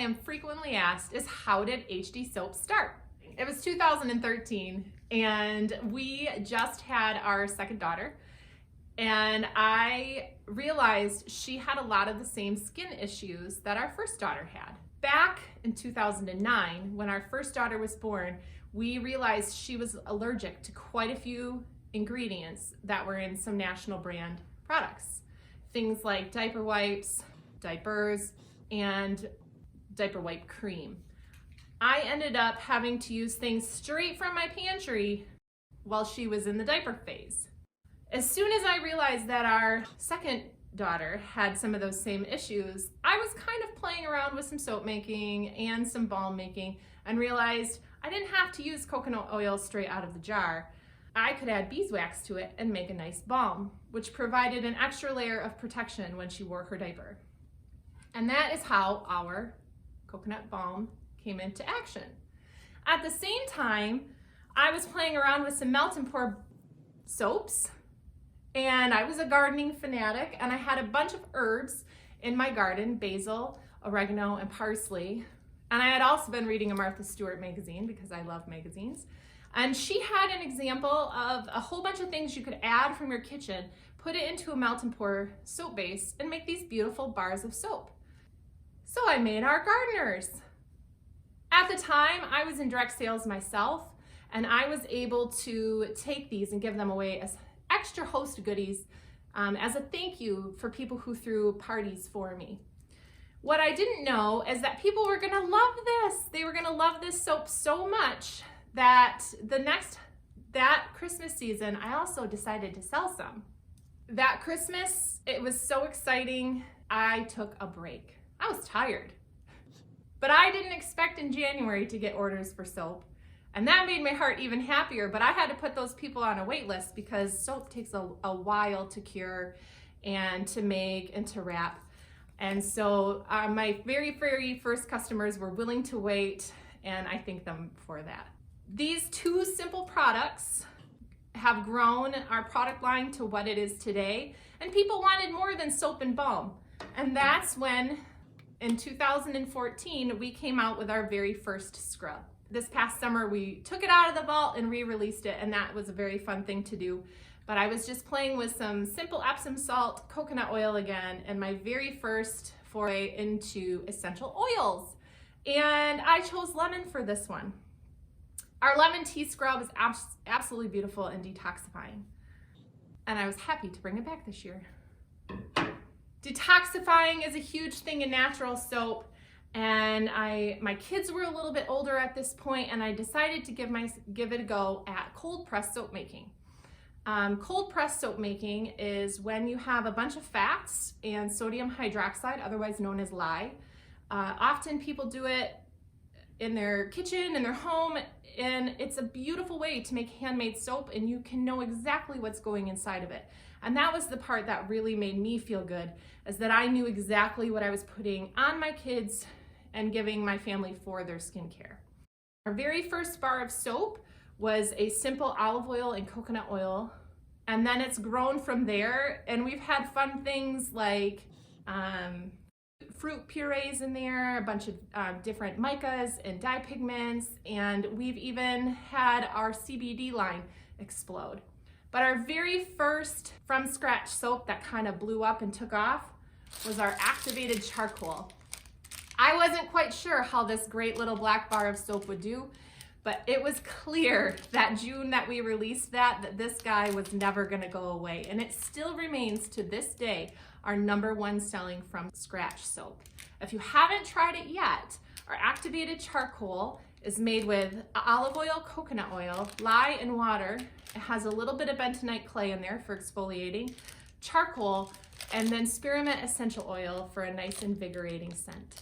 am frequently asked is, how did HD soap start? It was 2013 and we just had our second daughter, and I realized she had a lot of the same skin issues that our first daughter had. Back in 2009, when our first daughter was born, we realized she was allergic to quite a few ingredients that were in some national brand products. Things like diaper wipes, diapers, and diaper wipe cream. I ended up having to use things straight from my pantry while she was in the diaper phase. As soon as I realized that our second daughter had some of those same issues, I was kind of playing around with some soap making and some balm making and realized I didn't have to use coconut oil straight out of the jar. I could add beeswax to it and make a nice balm, which provided an extra layer of protection when she wore her diaper. And that is how our coconut balm came into action. At the same time, I was playing around with some melt and pour soaps, and I was a gardening fanatic, and I had a bunch of herbs in my garden: basil, oregano, and parsley. And I had also been reading a Martha Stewart magazine because I love magazines. And she had an example of a whole bunch of things you could add from your kitchen, put it into a melt and pour soap base, and make these beautiful bars of soap. So I made our gardeners. At the time, I was in direct sales myself, and I was able to take these and give them away as extra host goodies as a thank you for people who threw parties for me. What I didn't know is that people were gonna love this. They were gonna love this soap so much that that Christmas season, I also decided to sell some. That Christmas, it was so exciting, I took a break. I was tired. But I didn't expect in January to get orders for soap. And that made my heart even happier, but I had to put those people on a wait list because soap takes a while to cure and to make and to wrap. And so my very first customers were willing to wait, and I thank them for that. These two simple products have grown our product line to what it is today, and people wanted more than soap and balm. And that's when, in 2014, we came out with our very first scrub. This past summer, we took it out of the vault and re-released it, and that was a very fun thing to do. But I was just playing with some simple Epsom salt, coconut oil again, and my very first foray into essential oils. And I chose lemon for this one. Our lemon tea scrub is absolutely beautiful and detoxifying. And I was happy to bring it back this year. Detoxifying is a huge thing in natural soap. And my kids were a little bit older at this point, and I decided to give it a go at cold press soap making. Cold press soap making is when you have a bunch of fats and sodium hydroxide, otherwise known as lye. Often people do it in their kitchen, in their home, and it's a beautiful way to make handmade soap, and you can know exactly what's going inside of it. And that was the part that really made me feel good, is that I knew exactly what I was putting on my kids and giving my family for their skincare. Our very first bar of soap was a simple olive oil and coconut oil, and then it's grown from there, and we've had fun things like fruit purees in there, a bunch of different micas and dye pigments, and we've even had our CBD line explode. But our very first from scratch soap that kind of blew up and took off was our activated charcoal. I wasn't quite sure how this great little black bar of soap would do, but it was clear that June that we released that this guy was never gonna go away. And it still remains to this day our #1 selling from scratch soap. If you haven't tried it yet, our activated charcoal is made with olive oil, coconut oil, lye, and water. It has a little bit of bentonite clay in there for exfoliating, charcoal, and then spearmint essential oil for a nice invigorating scent.